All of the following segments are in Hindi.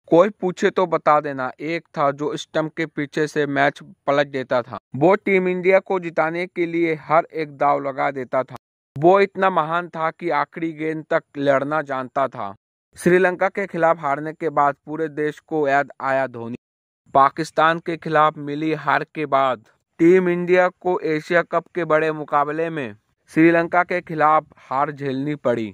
कोई पूछे तो बता देना, एक था जो स्टंप के पीछे से मैच पलट देता था। वो टीम इंडिया को जिताने के लिए हर एक दाव लगा देता था। वो इतना महान था कि आखिरी गेंद तक लड़ना जानता था। श्रीलंका के खिलाफ हारने के बाद पूरे देश को याद आया धोनी। पाकिस्तान के खिलाफ मिली हार के बाद टीम इंडिया को एशिया कप के बड़े मुकाबले में श्रीलंका के खिलाफ हार झेलनी पड़ी।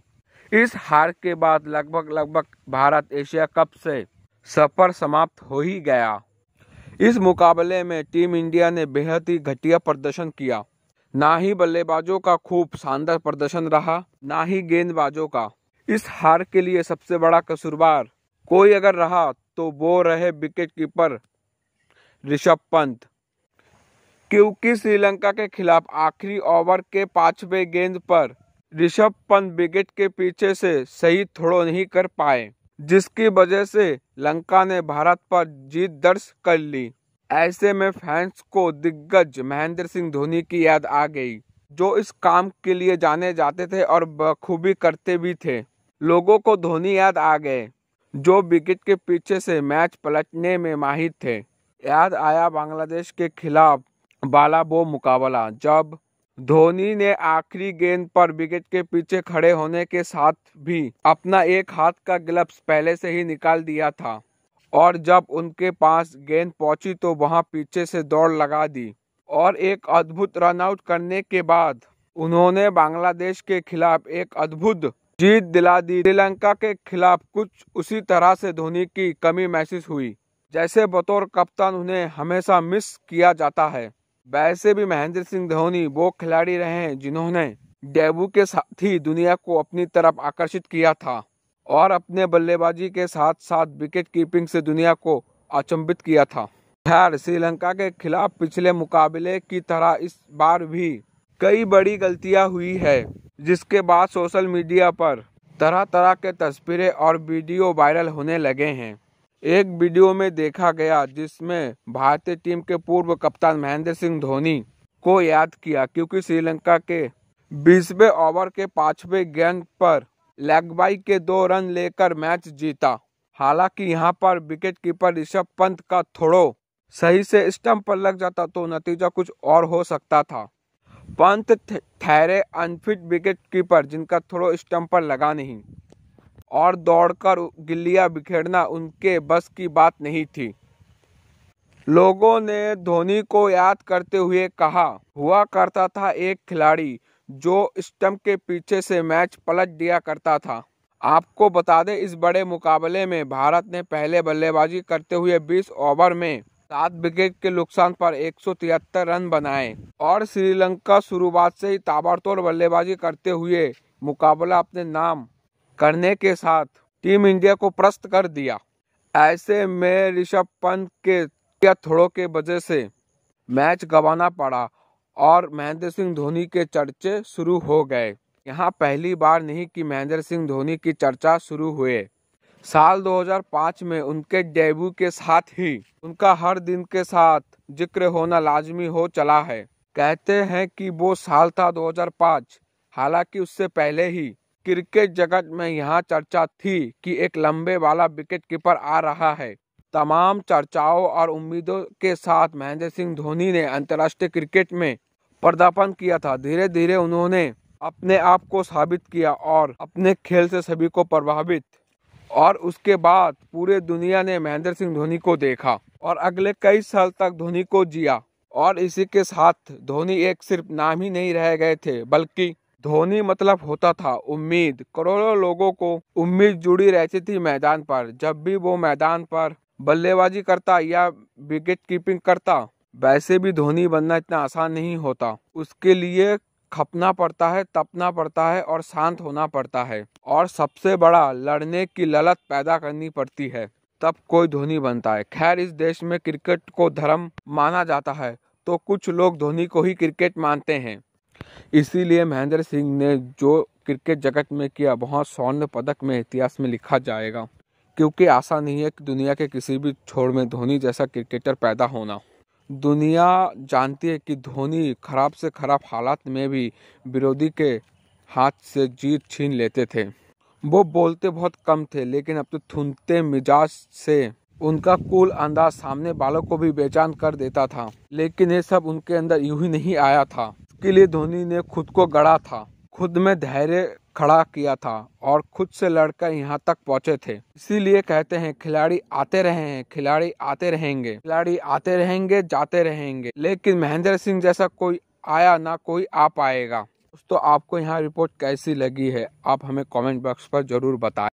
इस हार के बाद लगभग भारत एशिया कप से सफर समाप्त हो ही गया। इस मुकाबले में टीम इंडिया ने बेहद ही घटिया प्रदर्शन किया। ना ही बल्लेबाजों का खूब शानदार प्रदर्शन रहा, ना ही गेंदबाजों का। इस हार के लिए सबसे बड़ा कसूरवार कोई अगर रहा तो वो रहे विकेट कीपर ऋषभ पंत, क्योंकि श्रीलंका के खिलाफ आखिरी ओवर के 5वें गेंद पर ऋषभ पंत विकेट के पीछे से सही थ्रो नहीं कर पाए, जिसकी वजह से लंका ने भारत पर जीत दर्ज कर ली। ऐसे में फैंस को दिग्गज महेंद्र सिंह धोनी की याद आ गई, जो इस काम के लिए जाने जाते थे और बखूबी करते भी थे। लोगों को धोनी याद आ गए, जो विकेट के पीछे से मैच पलटने में माहिर थे। याद आया बांग्लादेश के खिलाफ वाला वो मुकाबला, जब धोनी ने आखिरी गेंद पर विकेट के पीछे खड़े होने के साथ भी अपना एक हाथ का ग्लव्स पहले से ही निकाल दिया था, और जब उनके पास गेंद पहुंची तो वहां पीछे से दौड़ लगा दी और एक अद्भुत रन आउट करने के बाद उन्होंने बांग्लादेश के खिलाफ एक अद्भुत जीत दिला दी। श्रीलंका के खिलाफ कुछ उसी तरह से धोनी की कमी महसूस हुई। जैसे बतौर कप्तान उन्हें हमेशा मिस किया जाता है, वैसे भी महेंद्र सिंह धोनी वो खिलाड़ी रहे हैं जिन्होंने डेब्यू के साथ ही दुनिया को अपनी तरफ आकर्षित किया था और अपने बल्लेबाजी के साथ साथ विकेट कीपिंग से दुनिया को अचंभित किया था। खैर, श्रीलंका के खिलाफ पिछले मुकाबले की तरह इस बार भी कई बड़ी गलतियां हुई है, जिसके बाद सोशल मीडिया पर तरह तरह के तस्वीरें और वीडियो वायरल होने लगे हैं। एक वीडियो में देखा गया जिसमें भारतीय टीम के पूर्व कप्तान महेंद्र सिंह धोनी को याद किया, क्योंकि श्रीलंका के 20वें ओवर के 5वें गेंद पर लेग बाई के 2 रन लेकर मैच जीता। हालांकि यहां पर विकेट कीपर ऋषभ पंत का थ्रो सही से स्टंप पर लग जाता तो नतीजा कुछ और हो सकता था। पंत ठहरे अनफिट विकेट कीपर जिनका थ्रो स्टंप पर लगा नहीं, और दौड़कर गिल्लियां बिखेरना उनके बस की बात नहीं थी। लोगों ने धोनी को याद करते हुए कहा, हुआ करता था एक खिलाड़ी जो स्टंप के पीछे से मैच पलट दिया करता था। आपको बता दें, इस बड़े मुकाबले में भारत ने पहले बल्लेबाजी करते हुए 20 ओवर में 7 विकेट के नुकसान पर 173 रन बनाए और श्रीलंका शुरुआत से ही ताबड़तोड़ बल्लेबाजी करते हुए मुकाबला अपने नाम करने के साथ टीम इंडिया को परास्त कर दिया। ऐसे में ऋषभ पंत के थ्रो के वजह से मैच गंवाना पड़ा और महेंद्र सिंह धोनी के चर्चे शुरू हो गए। यहाँ पहली बार नहीं कि महेंद्र सिंह धोनी की चर्चा शुरू हुए। साल 2005 में उनके डेब्यू के साथ ही उनका हर दिन के साथ जिक्र होना लाजमी हो चला है। कहते हैं कि वो साल था 2005। हालांकि उससे पहले ही क्रिकेट जगत में यहाँ चर्चा थी कि एक लंबे वाला विकेट कीपर आ रहा है। तमाम चर्चाओं और उम्मीदों के साथ महेंद्र सिंह धोनी ने अंतर्राष्ट्रीय क्रिकेट में पदार्पण किया था। धीरे धीरे उन्होंने अपने आप को साबित किया और अपने खेल से सभी को प्रभावित, और उसके बाद पूरे दुनिया ने महेंद्र सिंह धोनी को देखा और अगले कई साल तक धोनी को जिया। और इसी के साथ धोनी एक सिर्फ नाम ही नहीं रह गए थे, बल्कि धोनी मतलब होता था उम्मीद। करोड़ों लोगों को उम्मीद जुड़ी रहती थी मैदान पर। जब भी वो मैदान पर बल्लेबाजी करता या विकेट कीपिंग करता, वैसे भी धोनी बनना इतना आसान नहीं होता। उसके लिए खपना पड़ता है, तपना पड़ता है और शांत होना पड़ता है, और सबसे बड़ा लड़ने की ललक पैदा करनी पड़ती है, तब कोई धोनी बनता है। खैर, इस देश में क्रिकेट को धर्म माना जाता है, तो कुछ लोग धोनी को ही क्रिकेट मानते हैं। इसीलिए महेंद्र सिंह ने जो क्रिकेट जगत में किया, बहुत स्वर्ण पदक में इतिहास में लिखा जाएगा, क्योंकि आशा नहीं है कि दुनिया के किसी भी छोर में धोनी जैसा क्रिकेटर पैदा होना। दुनिया जानती है कि धोनी खराब से खराब हालात में भी विरोधी के हाथ से जीत छीन लेते थे। वो बोलते बहुत कम थे, लेकिन अपने थूनते मिजाज से उनका कूल अंदाज सामने वालों को भी बेजान कर देता था। लेकिन ये सब उनके अंदर यूं ही नहीं आया था। इसके लिए धोनी ने खुद को गढ़ा था, खुद में धैर्य खड़ा किया था और खुद से लड़कर यहाँ तक पहुंचे थे। इसीलिए कहते हैं खिलाड़ी आते रहे हैं, खिलाड़ी आते रहेंगे, खिलाड़ी आते रहेंगे, जाते रहेंगे, लेकिन महेंद्र सिंह जैसा कोई आया ना कोई आ पाएगा। दोस्तों, आपको यहाँ रिपोर्ट कैसी लगी है, आप हमें कमेंट बॉक्स पर जरूर बताएं।